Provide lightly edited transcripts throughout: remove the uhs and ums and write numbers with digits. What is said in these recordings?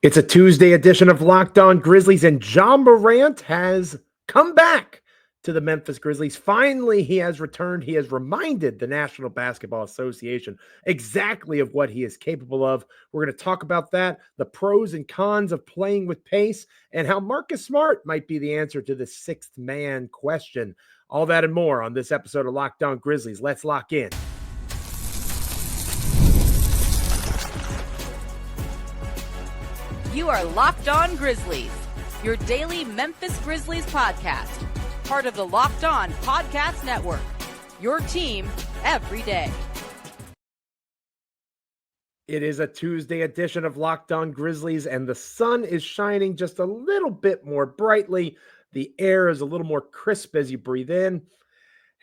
It's a Tuesday edition of Locked On Grizzlies, and Joe Morant has come back to the Memphis Grizzlies. Finally, he has returned. He has reminded the National Basketball Association exactly of what he is capable of. We're going to talk about that, the pros and cons of playing with pace, and how Marcus Smart might be the answer to the sixth man question. All that and more on this episode of Locked On Grizzlies. Let's lock in. You are Locked On Grizzlies, your daily Memphis Grizzlies podcast, part of the Locked On Podcast Network, your team every day. It is a Tuesday edition of Locked On Grizzlies, and the sun is shining just a little bit more brightly. The air is a little more crisp as you breathe in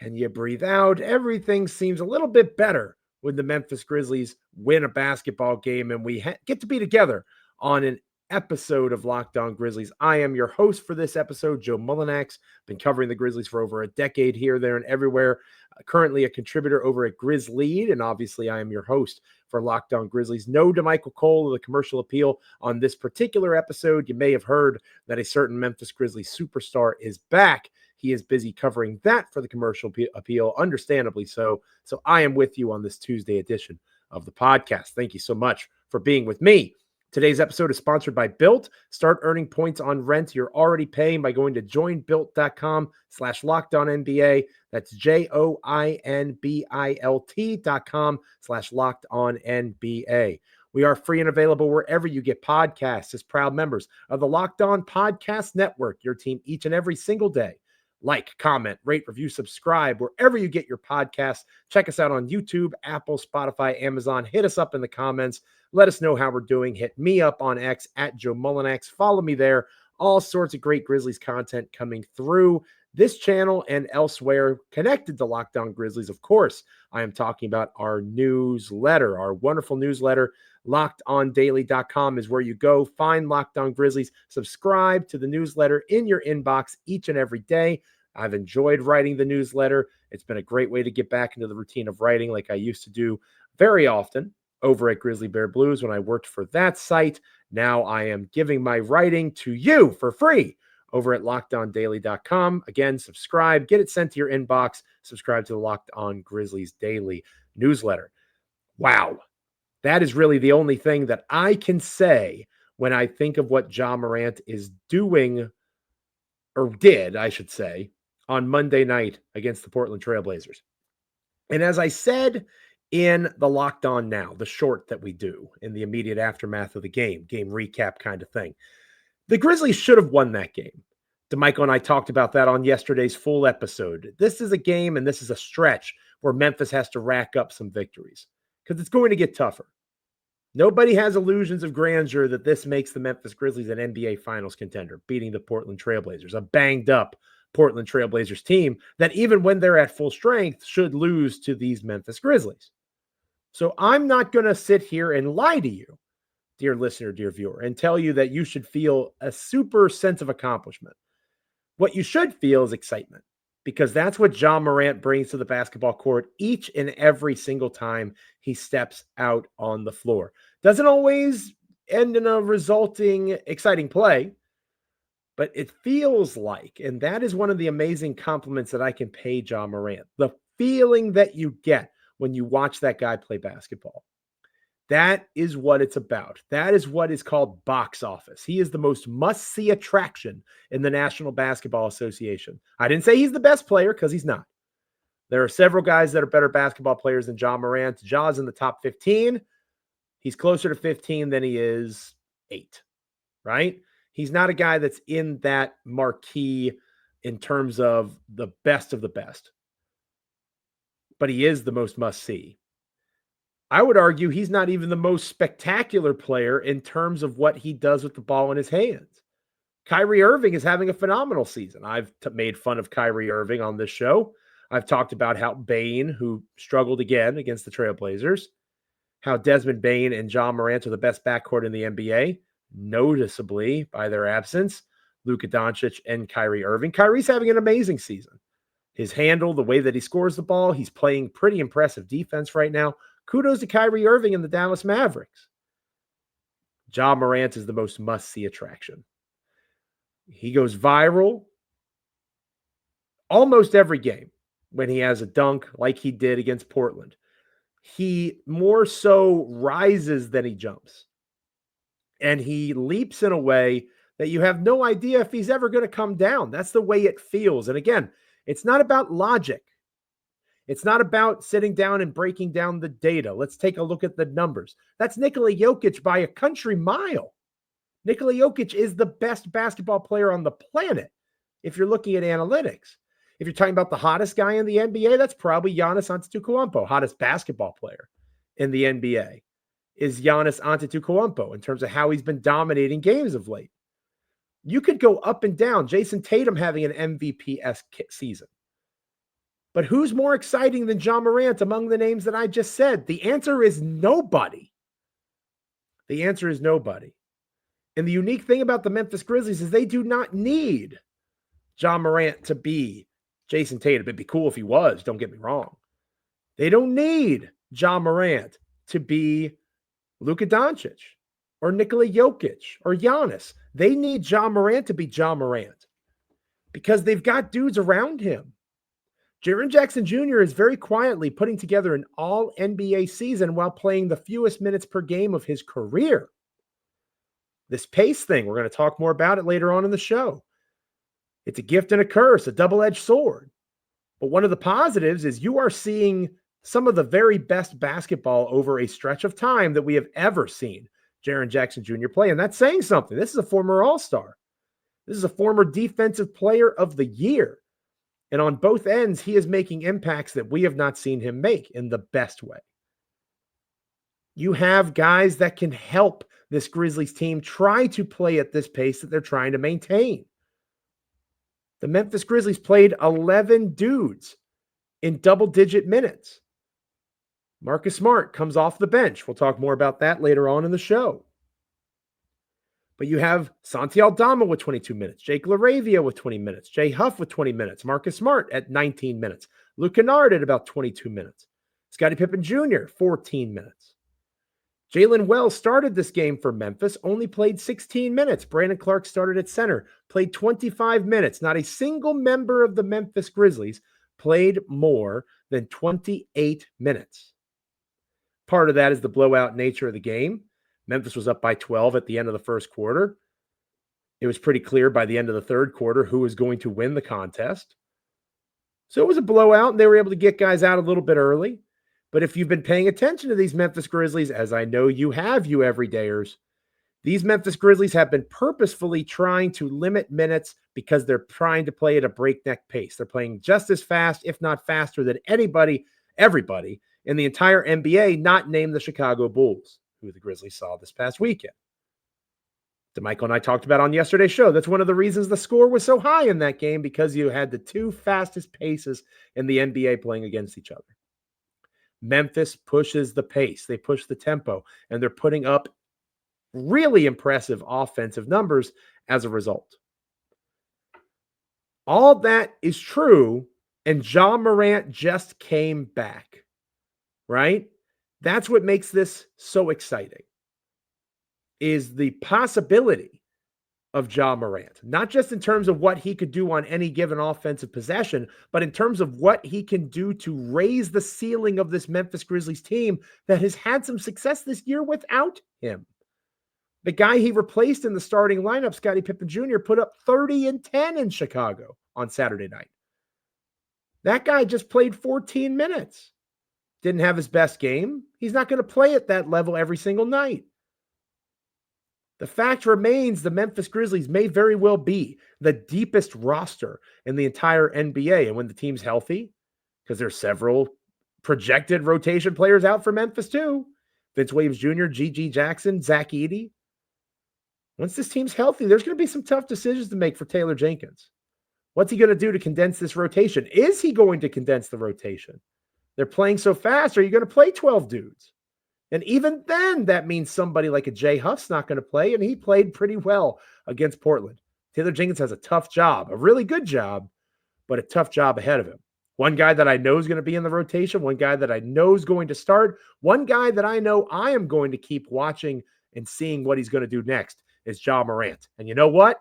and you breathe out. Everything seems a little bit better when the Memphis Grizzlies win a basketball game and we get to be together on an episode of Locked On Grizzlies. I am your host for this episode, Joe Mullinax. Been covering the Grizzlies for over a decade here, there, and everywhere. Currently a contributor over at Grizzlies, and obviously I am your host for Locked On Grizzlies. No DeMichael Cole of the commercial appeal on this particular episode. You may have heard that a certain Memphis Grizzlies superstar is back. He is busy covering that for the commercial appeal, understandably so. So I am with you on this Tuesday edition of the podcast. Thank you so much for being with me. Today's episode is sponsored by BILT. Start earning points on rent you're already paying by going to joinbilt.com/lockedonnba. That's joinbilt.com/lockedonnba. We are free and available wherever you get podcasts as proud members of the Locked On Podcast Network, your team each and every single day. Like, comment, rate, review, subscribe wherever you get your podcasts. Check us out on YouTube, Apple, Spotify, Amazon. Hit us up in the comments. Let us know how we're doing. Hit me up on X at Joe Mullinax. Follow me there. All sorts of great Grizzlies content coming through this channel and elsewhere connected to Locked On Grizzlies. Of course, I am talking about our newsletter, our wonderful newsletter. LockedOnDaily.com is where you go. Find Locked On Grizzlies. Subscribe to the newsletter in your inbox each and every day. I've enjoyed writing the newsletter. It's been a great way to get back into the routine of writing like I used to do very often over at Grizzly Bear Blues when I worked for that site. Now I am giving my writing to you for free over at LockedOnDaily.com. Again, subscribe, get it sent to your inbox. Subscribe to the Locked On Grizzlies Daily newsletter. Wow. That is really the only thing that I can say when I think of what Joe Morant is doing, or did, I should say, on Monday night against the Portland Trailblazers. And as I said in the Locked On Now, the short that we do in the immediate aftermath of the game recap kind of thing, the Grizzlies should have won that game. DeMichael and I talked about that on yesterday's full episode. This is a game and this is a stretch where Memphis has to rack up some victories because it's going to get tougher. Nobody has illusions of grandeur that this makes the Memphis Grizzlies an NBA Finals contender, beating the Portland Trailblazers, a banged-up Portland Trailblazers team that even when they're at full strength should lose to these Memphis Grizzlies. So I'm not going to sit here and lie to you, dear listener, dear viewer, and tell you that you should feel a super sense of accomplishment. What you should feel is excitement, because that's what Joe Morant brings to the basketball court each and every single time he steps out on the floor. Doesn't always end in a resulting exciting play, but it feels like, and that is one of the amazing compliments that I can pay Joe Morant, the feeling that you get when you watch that guy play basketball. That is what it's about. That is what is called box office. He is the most must-see attraction in the National Basketball Association. I didn't say he's the best player because he's not. There are several guys that are better basketball players than Joe Morant. Jaw's in the top 15. He's closer to 15 than he is 8, right? He's not a guy that's in that marquee in terms of the best, but he is the most must-see. I would argue he's not even the most spectacular player in terms of what he does with the ball in his hands. Kyrie Irving is having a phenomenal season. I've made fun of Kyrie Irving on this show. I've talked about how Bane, who struggled again against the Trailblazers, how Desmond Bane and Joe Morant are the best backcourt in the NBA, noticeably by their absence, Luka Doncic and Kyrie Irving. Kyrie's having an amazing season. His handle, the way that he scores the ball, he's playing pretty impressive defense right now. Kudos to Kyrie Irving and the Dallas Mavericks. Ja Morant is the most must-see attraction. He goes viral almost every game when he has a dunk like he did against Portland. He more so rises than he jumps. And he leaps in a way that you have no idea if he's ever going to come down. That's the way it feels. And again, it's not about logic. It's not about sitting down and breaking down the data. Let's take a look at the numbers. That's Nikola Jokic by a country mile. Nikola Jokic is the best basketball player on the planet if you're looking at analytics. If you're talking about the hottest guy in the NBA, that's probably Giannis Antetokounmpo, hottest basketball player in the NBA is Giannis Antetokounmpo in terms of how he's been dominating games of late. You could go up and down. Jason Tatum having an MVP-esque season. But who's more exciting than Ja Morant among the names that I just said? The answer is nobody. The answer is nobody. And the unique thing about the Memphis Grizzlies is they do not need Ja Morant to be Jason Tatum. It'd be cool if he was, don't get me wrong. They don't need Ja Morant to be Luka Doncic or Nikola Jokic or Giannis. They need Ja Morant to be Ja Morant because they've got dudes around him. Jaren Jackson Jr. is very quietly putting together an all-NBA season while playing the fewest minutes per game of his career. This pace thing, we're going to talk more about it later on in the show. It's a gift and a curse, a double-edged sword. But one of the positives is you are seeing some of the very best basketball over a stretch of time that we have ever seen Jaren Jackson Jr. play. And that's saying something. This is a former All-Star. This is a former Defensive Player of the Year. And on both ends, he is making impacts that we have not seen him make in the best way. You have guys that can help this Grizzlies team try to play at this pace that they're trying to maintain. The Memphis Grizzlies played 11 dudes in double-digit minutes. Marcus Smart comes off the bench. We'll talk more about that later on in the show. But you have Santi Aldama with 22 minutes, Jake LaRavia with 20 minutes, Jay Huff with 20 minutes, Marcus Smart at 19 minutes, Luke Kennard at about 22 minutes, Scottie Pippen Jr., 14 minutes. Jalen Wells started this game for Memphis, only played 16 minutes. Brandon Clark started at center, played 25 minutes. Not a single member of the Memphis Grizzlies played more than 28 minutes. Part of that is the blowout nature of the game. Memphis was up by 12 at the end of the first quarter. It was pretty clear by the end of the third quarter who was going to win the contest. So it was a blowout, and they were able to get guys out a little bit early. But if you've been paying attention to these Memphis Grizzlies, as I know you have, you everydayers, these Memphis Grizzlies have been purposefully trying to limit minutes because they're trying to play at a breakneck pace. They're playing just as fast, if not faster, than everybody in the entire NBA, not named the Chicago Bulls, who the Grizzlies saw this past weekend. DeMichael and I talked about on yesterday's show. That's one of the reasons the score was so high in that game, because you had the two fastest paces in the NBA playing against each other. Memphis pushes the pace. They push the tempo, and they're putting up really impressive offensive numbers as a result. All that is true, and Ja Morant just came back, right? That's what makes this so exciting, is the possibility of Ja Morant, not just in terms of what he could do on any given offensive possession, but in terms of what he can do to raise the ceiling of this Memphis Grizzlies team that has had some success this year without him. The guy he replaced in the starting lineup, Scottie Pippen Jr., put up 30 and 10 in Chicago on Saturday night. That guy just played 14 minutes. Didn't have his best game. He's not going to play at that level every single night. The fact remains the Memphis Grizzlies may very well be the deepest roster in the entire NBA. And when the team's healthy, because there's several projected rotation players out for Memphis too, Vince Williams Jr., G.G. Jackson, Zach Edey. Once this team's healthy, there's going to be some tough decisions to make for Taylor Jenkins. What's he going to do to condense this rotation? Is he going to condense the rotation? They're playing so fast. Are you going to play 12 dudes? And even then, that means somebody like a Jay Huff's not going to play, and he played pretty well against Portland. Taylor Jenkins has a tough job, a really good job, but a tough job ahead of him. One guy that I know is going to be in the rotation, one guy that I know is going to start, one guy that I know I am going to keep watching and seeing what he's going to do next is Ja Morant. And you know what?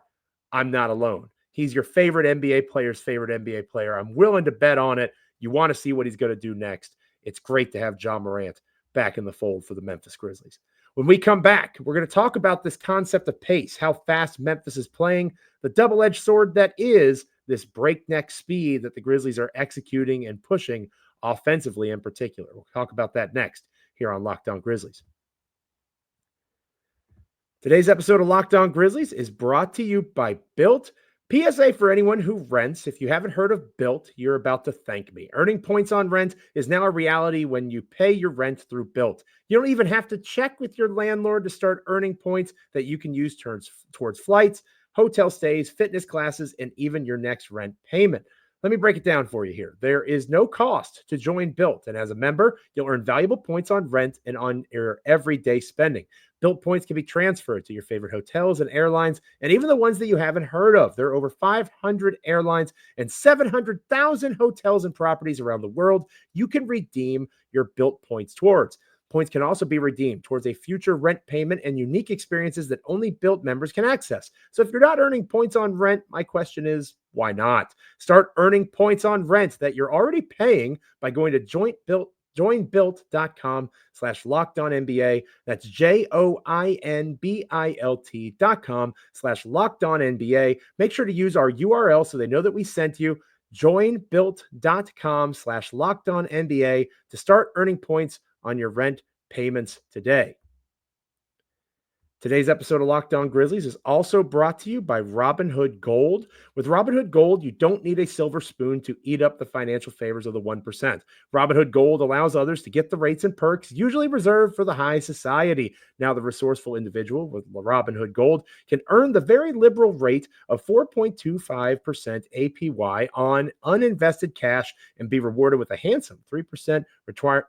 I'm not alone. He's your favorite NBA player's favorite NBA player. I'm willing to bet on it. You want to see what he's going to do next. It's great to have Ja Morant back in the fold for the Memphis Grizzlies. When we come back, we're going to talk about this concept of pace, how fast Memphis is playing, the double-edged sword that is this breakneck speed that the Grizzlies are executing and pushing offensively in particular. We'll talk about that next here on Locked On Grizzlies. Today's episode of Locked On Grizzlies is brought to you by BILT. PSA for anyone who rents. If you haven't heard of BILT, you're about to thank me. Earning points on rent is now a reality when you pay your rent through BILT. You don't even have to check with your landlord to start earning points that you can use towards flights, hotel stays, fitness classes, and even your next rent payment. Let me break it down for you here. There is no cost to join BILT, and as a member, you'll earn valuable points on rent and on your everyday spending. BILT points can be transferred to your favorite hotels and airlines, and even the ones that you haven't heard of. There are over 500 airlines and 700,000 hotels and properties around the world you can redeem your BILT points towards. Points can also be redeemed towards a future rent payment and unique experiences that only BILT members can access. So if you're not earning points on rent, my question is, why not? Start earning points on rent that you're already paying by going to joinbilt.com/lockedonnba. That's joinbilt.com/lockedonnba. Make sure to use our URL so they know that we sent you. Joinbilt.com/lockedonnba to start earning points on your rent payments today. Today's episode of Locked On Grizzlies is also brought to you by Robinhood Gold. With Robinhood Gold, you don't need a silver spoon to eat up the financial favors of the 1%. Robinhood Gold allows others to get the rates and perks usually reserved for the high society. Now, the resourceful individual with Robinhood Gold can earn the very liberal rate of 4.25% APY on uninvested cash and be rewarded with a handsome 3%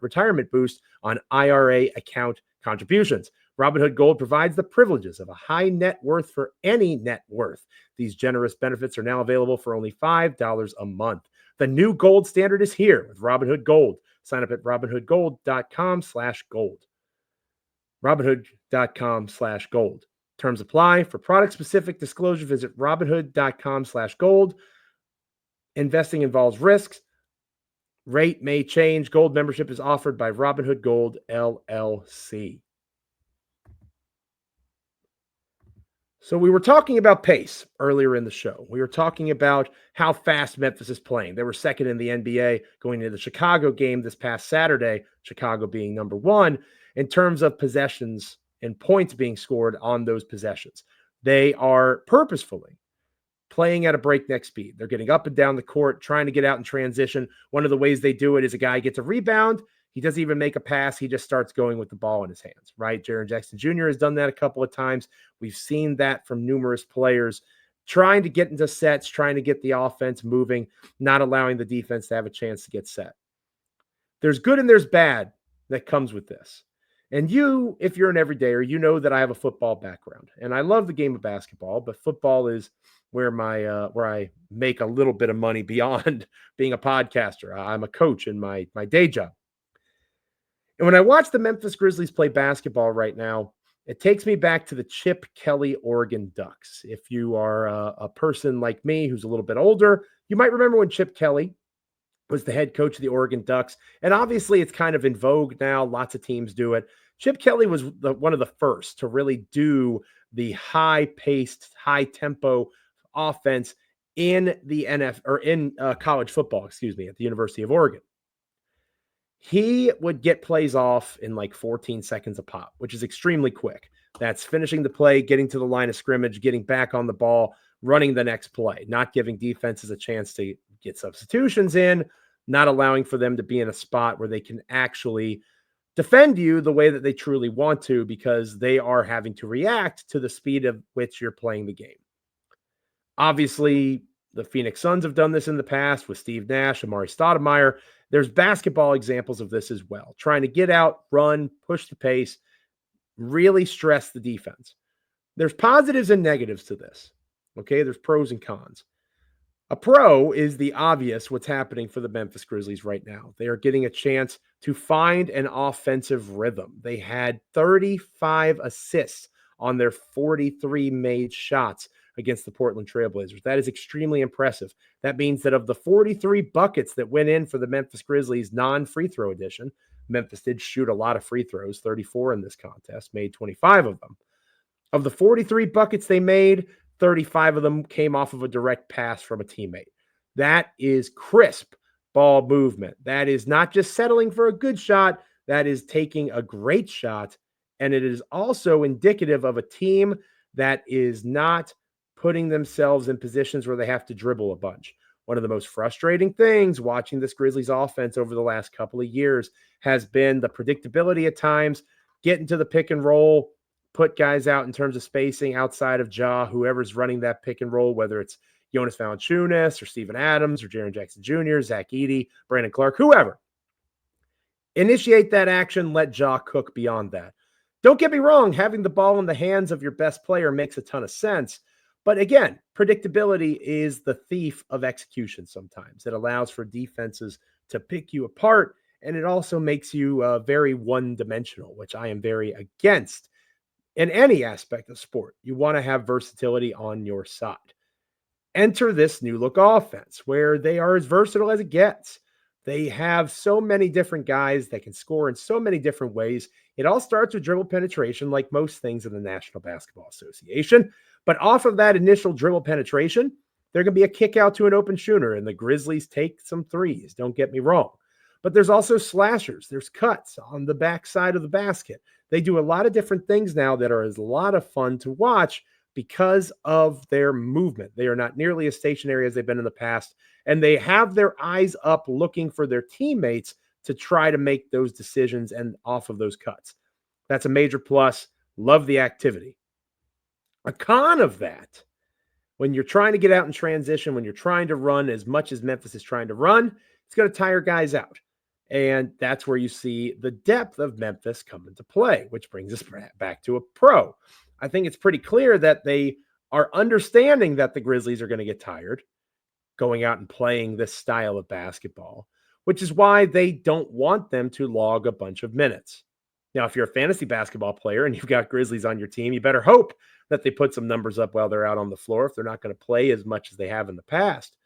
retirement boost on IRA account contributions. Robinhood Gold provides the privileges of a high net worth for any net worth. These generous benefits are now available for only $5 a month. The new gold standard is here with Robinhood Gold. Sign up at robinhoodgold.com/gold. Robinhood.com/gold. Terms apply. For product-specific disclosure, visit robinhood.com/gold. Investing involves risks. Rate may change. Gold membership is offered by Robinhood Gold, LLC. So we were talking about pace earlier in the show. We were talking about how fast Memphis is playing. They were second in the NBA going into the Chicago game this past Saturday, Chicago being number one in terms of possessions and points being scored on those possessions. They are purposefully playing at a breakneck speed. They're getting up and down the court, trying to get out in transition. One of the ways they do it is a guy gets a rebound. He doesn't even make a pass. He just starts going with the ball in his hands, right? Jaren Jackson Jr. has done that a couple of times. We've seen that from numerous players trying to get into sets, trying to get the offense moving, not allowing the defense to have a chance to get set. There's good and there's bad that comes with this. And you, if you're an everydayer, you know that I have a football background. And I love the game of basketball, but football is where where I make a little bit of money beyond being a podcaster. I'm a coach in my day job. And when I watch the Memphis Grizzlies play basketball right now, it takes me back to the Chip Kelly Oregon Ducks. If you are a person like me who's a little bit older, you might remember when Chip Kelly was the head coach of the Oregon Ducks. And obviously it's kind of in vogue now. Lots of teams do it. Chip Kelly was one of the first to really do the high-paced, high-tempo offense in the NFL or in college football, at the University of Oregon. He would get plays off in like 14 seconds a pop, which is extremely quick. That's finishing the play, getting to the line of scrimmage, getting back on the ball, running the next play, not giving defenses a chance to get substitutions in, not allowing for them to be in a spot where they can actually defend you the way that they truly want to, because they are having to react to the speed of which you're playing the game. Obviously, the Phoenix Suns have done this in the past with Steve Nash, Amari Stoudemire. There's basketball examples of this as well. Trying to get out, run, push the pace, really stress the defense. There's positives and negatives to this. Okay, there's pros and cons. A pro is the obvious what's happening for the Memphis Grizzlies right now. They are getting a chance to find an offensive rhythm. They had 35 assists on their 43 made shots against the Portland Trailblazers. That is extremely impressive. That means that of the 43 buckets that went in for the Memphis Grizzlies non-free throw edition, Memphis did shoot a lot of free throws, 34 in this contest, made 25 of them. Of the 43 buckets they made, 35 of them came off of a direct pass from a teammate. That is crisp ball movement. That is not just settling for a good shot, that is taking a great shot. And it is also indicative of a team that is not putting themselves in positions where they have to dribble a bunch. One of the most frustrating things watching this Grizzlies offense over the last couple of years has been the predictability at times, getting to the pick and roll, put guys out in terms of spacing outside of whoever's running that pick and roll, whether it's Jonas Valanciunas or Steven Adams or Jaren Jackson Jr., Zach Edey, Brandon Clark, whoever. Initiate that action, let cook beyond that. Don't get me wrong, having the ball in the hands of your best player makes a ton of sense. But again, predictability is the thief of execution sometimes. It allows for defenses to pick you apart, and it also makes you very one-dimensional, which I am very against. In any aspect of sport, you want to have versatility on your side. Enter this new look offense where they are as versatile as it gets. They have so many different guys that can score in so many different ways. It all starts with dribble penetration, like most things in the National Basketball Association. But off of that initial dribble penetration, there can be a kick out to an open shooter, and the Grizzlies take some threes. Don't get me wrong. But there's also slashers. There's cuts on the backside of the basket. They do a lot of different things now that are a lot of fun to watch because of their movement. They are not nearly as stationary as they've been in the past, and they have their eyes up looking for their teammates to try to make those decisions and off of those cuts. That's a major plus. Love the activity. A con of that, when you're trying to get out in transition, when you're trying to run as much as Memphis is trying to run, it's going to tire guys out. And that's where you see the depth of Memphis come into play, which brings us back to a pro. I think it's pretty clear that they are understanding that the Grizzlies are going to get tired going out and playing this style of basketball, which is why they don't want them to log a bunch of minutes. Now, if you're a fantasy basketball player and you've got Grizzlies on your team, you better hope that they put some numbers up while they're out on the floor if they're not going to play as much as they have in the past.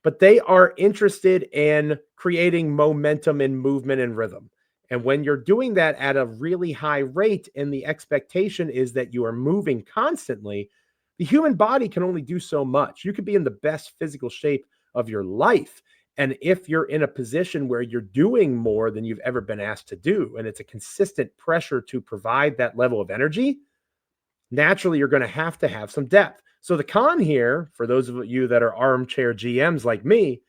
But they are interested in creating momentum and movement and rhythm. And when you're doing that at a really high rate and the expectation is that you are moving constantly, the human body can only do so much. You could be in the best physical shape of your life. And if you're in a position where you're doing more than you've ever been asked to do, and it's a consistent pressure to provide that level of energy, naturally you're going to have some depth. So the con here, for those of you that are armchair GMs like me,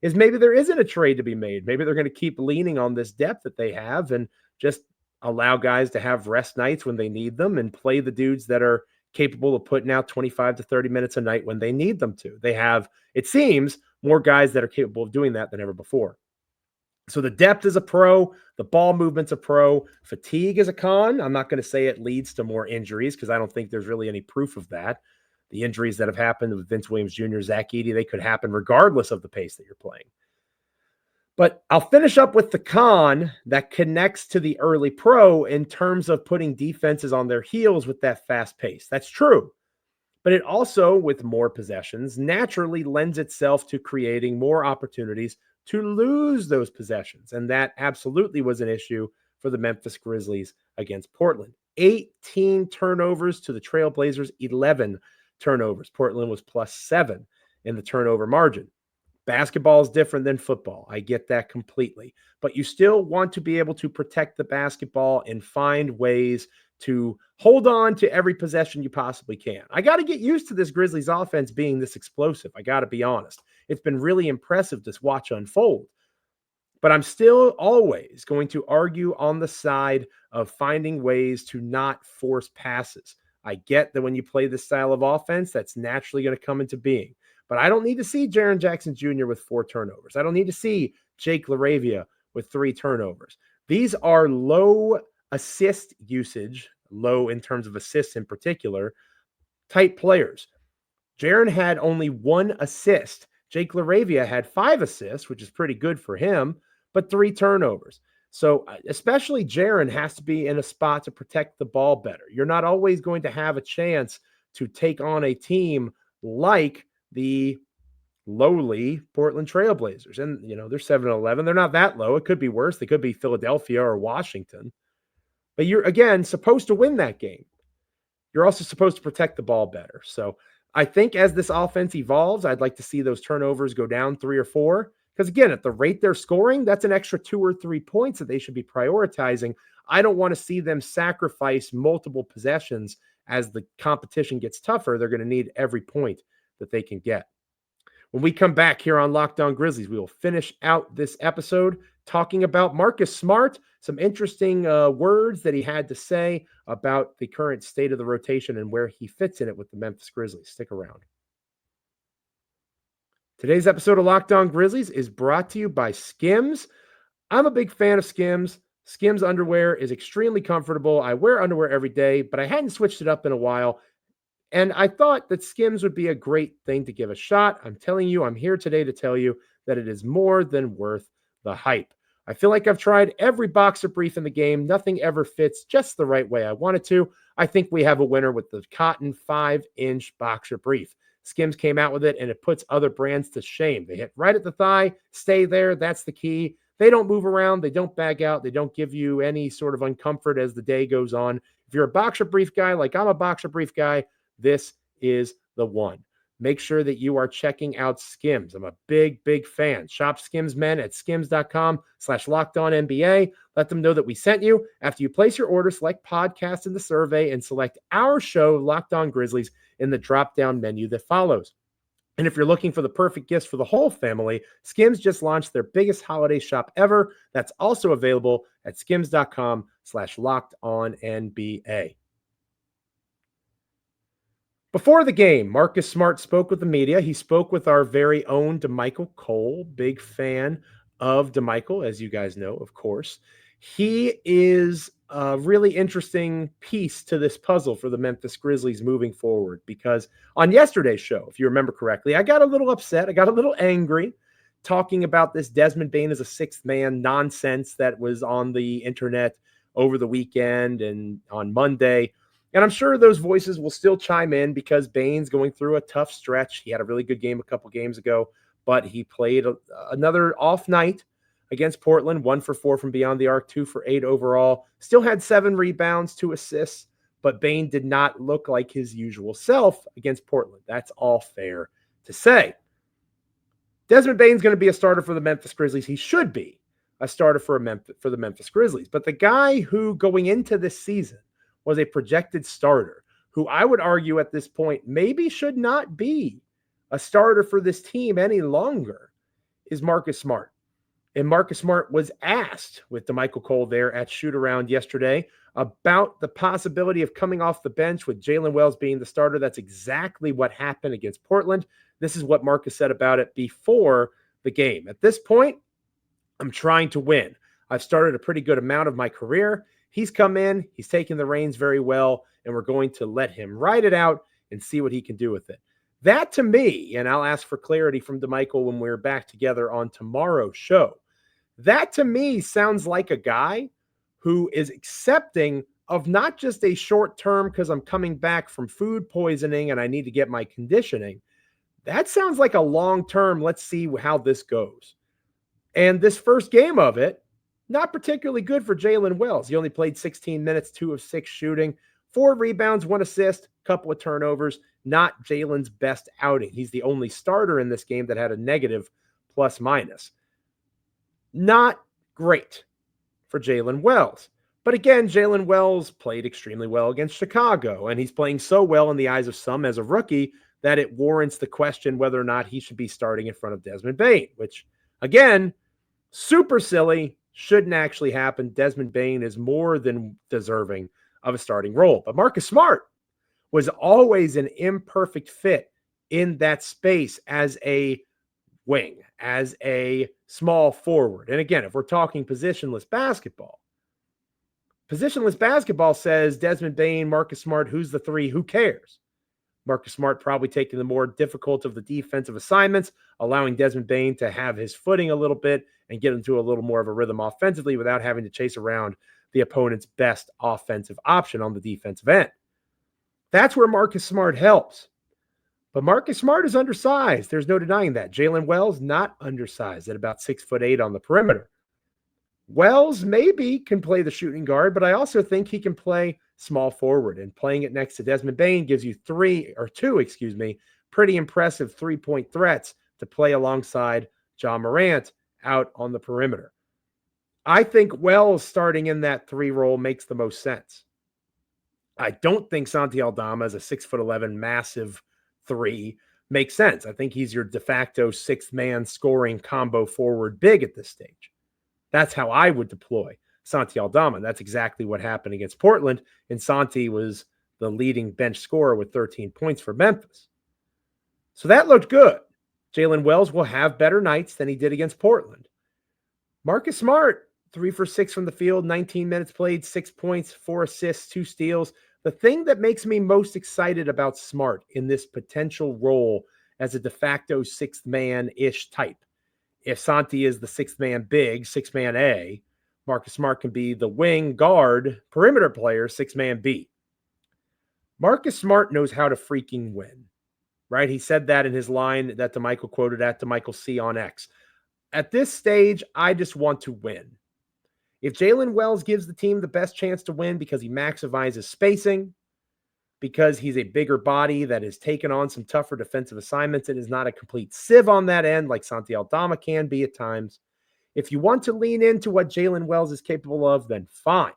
is maybe there isn't a trade to be made. Maybe they're going to keep leaning on this depth that they have and just allow guys to have rest nights when they need them and play the dudes that are capable of putting out 25 to 30 minutes a night when they need them to. They have, it seems, more guys that are capable of doing that than ever before. So the depth is a pro. The ball movement's a pro. Fatigue is a con. I'm not going to say it leads to more injuries because I don't think there's really any proof of that. The injuries that have happened with Vince Williams Jr., Zach Edey, they could happen regardless of the pace that you're playing. But I'll finish up with the con that connects to the early pro in terms of putting defenses on their heels with that fast pace. That's true. But it also, with more possessions, naturally lends itself to creating more opportunities to lose those possessions. And that absolutely was an issue for the Memphis Grizzlies against Portland. 18 turnovers to the Trailblazers, 11 turnovers. Portland was +7 in the turnover margin. Basketball is different than football. I get that completely. But you still want to be able to protect the basketball and find ways to hold on to every possession you possibly can. I got to get used to this Grizzlies offense being this explosive. I got to be honest. It's been really impressive to watch unfold. But I'm still always going to argue on the side of finding ways to not force passes. I get that when you play this style of offense, that's naturally going to come into being. But I don't need to see Jaren Jackson Jr. with 4 turnovers. I don't need to see Jake LaRavia with 3 turnovers. These are low assist usage, low in terms of assists in particular, type players. Jaren had only 1 assist. Jake LaRavia had 5 assists, which is pretty good for him, but 3 turnovers. So especially Jaren has to be in a spot to protect the ball better. You're not always going to have a chance to take on a team like the lowly Portland Trailblazers. And, they're 7-11. They're not that low. It could be worse. They could be Philadelphia or Washington. But you're, again, supposed to win that game. You're also supposed to protect the ball better. So I think as this offense evolves, I'd like to see those turnovers go down 3 or 4. Because again, at the rate they're scoring, that's an extra 2 or 3 points that they should be prioritizing. I don't want to see them sacrifice multiple possessions as the competition gets tougher. They're going to need every point that they can get. When we come back here on Locked On Grizzlies, we will finish out this episode talking about Marcus Smart, some interesting words that he had to say about the current state of the rotation and where he fits in it with the Memphis Grizzlies. Stick around. Today's episode of Locked On Grizzlies is brought to you by SKIMS. I'm a big fan of SKIMS. SKIMS underwear is extremely comfortable. I wear underwear every day, but I hadn't switched it up in a while. And I thought that SKIMS would be a great thing to give a shot. I'm telling you, I'm here today to tell you that it is more than worth the hype. I feel like I've tried every boxer brief in the game. Nothing ever fits just the right way I want it to. I think we have a winner with the cotton 5-inch boxer brief. SKIMS came out with it, and it puts other brands to shame. They hit right at the thigh, stay there. That's the key. They don't move around. They don't bag out. They don't give you any sort of uncomfort as the day goes on. If you're a boxer brief guy, like I'm a boxer brief guy, this is the one. Make sure that you are checking out SKIMS. I'm a big, big fan. Shop SKIMS Men at skims.com/LockedOnNBA. Let them know that we sent you. After you place your order, select podcast in the survey and select our show, Locked On Grizzlies, in the drop-down menu that follows. And if you're looking for the perfect gifts for the whole family, SKIMS just launched their biggest holiday shop ever. That's also available at skims.com/LockedOnNBA. Before the game, Marcus Smart spoke with the media. He spoke with our very own DeMichael Cole, big fan of DeMichael, as you guys know, of course. He is a really interesting piece to this puzzle for the Memphis Grizzlies moving forward, because on yesterday's show, if you remember correctly, I got a little upset. I got a little angry talking about this Desmond Bane as a sixth man nonsense that was on the internet over the weekend and on Monday. And I'm sure those voices will still chime in because Bane's going through a tough stretch. He had a really good game a couple games ago, but he played another off night against Portland, 1 for 4 from beyond the arc, 2 for 8 overall. Still had 7 rebounds, 2 assists, but Bane did not look like his usual self against Portland. That's all fair to say. Desmond Bane's going to be a starter for the Memphis Grizzlies. He should be a starter for the Memphis Grizzlies. But the guy who going into this season was a projected starter, who I would argue at this point maybe should not be a starter for this team any longer, is Marcus Smart. And Marcus Smart was asked with DeMichael Cole there at shoot-around yesterday about the possibility of coming off the bench with Jalen Wells being the starter. That's exactly what happened against Portland. This is what Marcus said about it before the game. At this point, I'm trying to win. I've started a pretty good amount of my career. He's come in, he's taken the reins very well, and we're going to let him ride it out and see what he can do with it. That to me, and I'll ask for clarity from DeMichael when we're back together on tomorrow's show, that to me sounds like a guy who is accepting of not just a short term because I'm coming back from food poisoning and I need to get my conditioning. That sounds like a long term, let's see how this goes. And this first game of it, not particularly good for Jalen Wells. He only played 16 minutes, 2 of 6 shooting, 4 rebounds, 1 assist, couple of turnovers. Not Jalen's best outing. He's the only starter in this game that had a negative plus-minus. Not great for Jalen Wells. But again, Jalen Wells played extremely well against Chicago, and he's playing so well in the eyes of some as a rookie that it warrants the question whether or not he should be starting in front of Desmond Bane, which, again, super silly. Shouldn't actually happen. Desmond Bane is more than deserving of a starting role. But Marcus Smart was always an imperfect fit in that space as a wing, as a small forward. And again, if we're talking positionless basketball says Desmond Bane, Marcus Smart, who's the 3? Who cares? Marcus Smart probably taking the more difficult of the defensive assignments, allowing Desmond Bane to have his footing a little bit and get into a little more of a rhythm offensively without having to chase around the opponent's best offensive option on the defensive end. That's where Marcus Smart helps. But Marcus Smart is undersized. There's no denying that. Jalen Wells, not undersized at about 6'8" on the perimeter. Wells maybe can play the shooting guard, but I also think he can play small forward, and playing it next to Desmond Bane gives you two, pretty impressive 3-point threats to play alongside John Morant out on the perimeter. I think Wells starting in that 3 role makes the most sense. I don't think Santi Aldama as a 6'11" massive 3 makes sense. I think he's your de facto 6th man scoring combo forward big at this stage. That's how I would deploy Santi Aldama. That's exactly what happened against Portland, and Santi was the leading bench scorer with 13 points for Memphis. So that looked good. Jalen Wells will have better nights than he did against Portland. Marcus Smart, 3 for 6 from the field, 19 minutes played, 6 points, 4 assists, 2 steals. The thing that makes me most excited about Smart in this potential role as a de facto 6th man-ish type, if Santi is the 6th man big, 6th man A, Marcus Smart can be the wing guard perimeter player, 6th man B. Marcus Smart knows how to freaking win, right? He said that in his line that DeMichael quoted at DeMichael C on X. At this stage, I just want to win. If Jalen Wells gives the team the best chance to win because he maximizes spacing, because he's a bigger body that has taken on some tougher defensive assignments and is not a complete sieve on that end like Santi Aldama can be at times. If you want to lean into what Jalen Wells is capable of, then fine.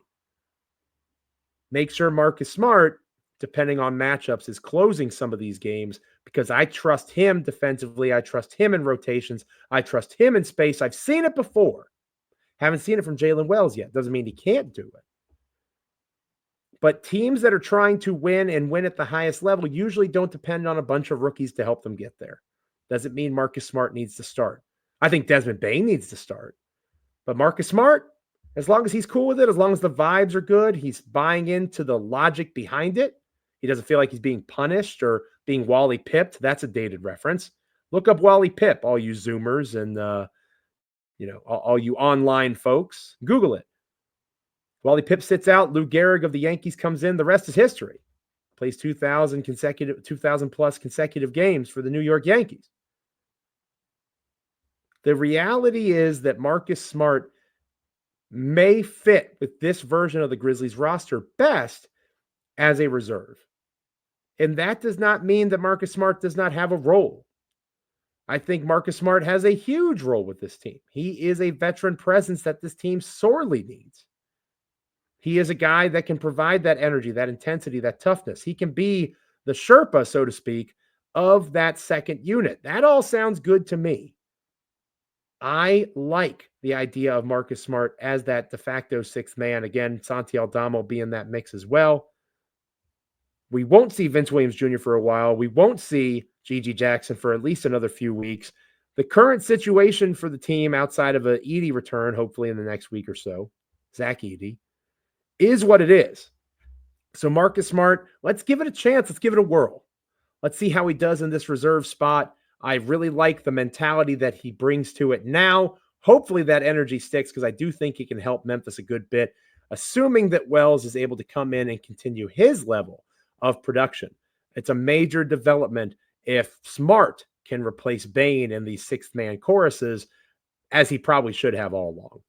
Make sure Marcus Smart, depending on matchups, is closing some of these games because I trust him defensively. I trust him in rotations. I trust him in space. I've seen it before. Haven't seen it from Jalen Wells yet. Doesn't mean he can't do it. But teams that are trying to win and win at the highest level usually don't depend on a bunch of rookies to help them get there. Doesn't mean Marcus Smart needs to start. I think Desmond Bane needs to start. But Marcus Smart, as long as he's cool with it, as long as the vibes are good, he's buying into the logic behind it. He doesn't feel like he's being punished or being Wally Pipped. That's a dated reference. Look up Wally Pipp, all you Zoomers and all you online folks. Google it. Wally Pipp sits out. Lou Gehrig of the Yankees comes in. The rest is history. Plays 2,000 plus consecutive games for the New York Yankees. The reality is that Marcus Smart may fit with this version of the Grizzlies roster best as a reserve. And that does not mean that Marcus Smart does not have a role. I think Marcus Smart has a huge role with this team. He is a veteran presence that this team sorely needs. He is a guy that can provide that energy, that intensity, that toughness. He can be the Sherpa, so to speak, of that second unit. That all sounds good to me. I like the idea of Marcus Smart as that de facto 6th man. Again, Santi Aldama will be in that mix as well. We won't see Vince Williams Jr. for a while. We won't see Gigi Jackson for at least another few weeks. The current situation for the team outside of a Edey return, hopefully in the next week or so, Zach Edey, is what it is. So Marcus Smart, let's give it a chance. Let's give it a whirl. Let's see how he does in this reserve spot. I really like the mentality that he brings to it now. Hopefully that energy sticks because I do think he can help Memphis a good bit, assuming that Wells is able to come in and continue his level of production. It's a major development if Smart can replace Bane in these 6th man choruses, as he probably should have all along.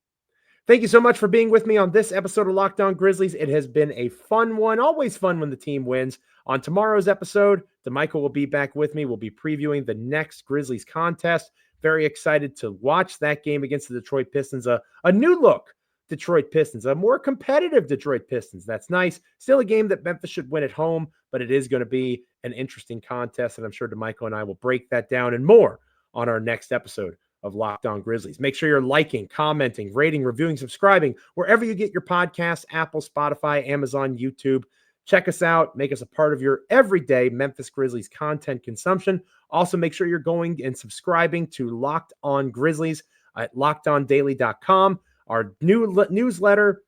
Thank you so much for being with me on this episode of Locked On Grizzlies. It has been a fun one. Always fun when the team wins. On tomorrow's episode, DeMichael will be back with me. We'll be previewing the next Grizzlies contest. Very excited to watch that game against the Detroit Pistons. A new look Detroit Pistons, a more competitive Detroit Pistons. That's nice. Still a game that Memphis should win at home, but it is going to be an interesting contest, and I'm sure DeMichael and I will break that down and more on our next episode of Locked On Grizzlies. Make sure you're liking, commenting, rating, reviewing, subscribing, wherever you get your podcasts, Apple, Spotify, Amazon, YouTube. Check us out. Make us a part of your everyday Memphis Grizzlies content consumption. Also, make sure you're going and subscribing to Locked On Grizzlies at lockedondaily.com. Our new newsletter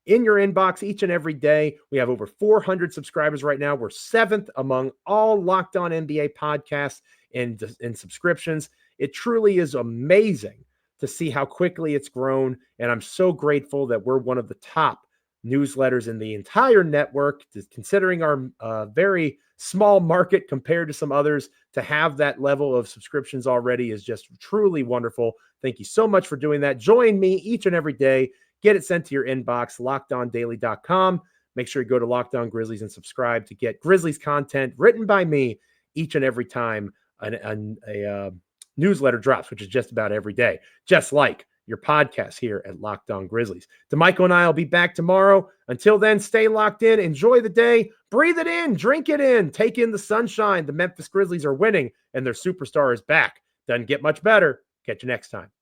in your inbox each and every day. We have over 400 subscribers right now. We're 7th among all Locked On NBA podcasts and subscriptions. It truly is amazing to see how quickly it's grown. And I'm so grateful that we're one of the top newsletters in the entire network, considering our very small market compared to some others. To have that level of subscriptions already is just truly wonderful. Thank you so much for doing that. Join me each and every day. Get it sent to your inbox, lockedondaily.com. Make sure you go to Locked On Grizzlies and subscribe to get Grizzlies content written by me each and every time a newsletter drops, which is just about every day, just like your podcast here at Locked On Grizzlies. DeMichael and I will be back tomorrow. Until then, stay locked in. Enjoy the day. Breathe it in. Drink it in. Take in the sunshine. The Memphis Grizzlies are winning, and their superstar is back. Doesn't get much better. Catch you next time.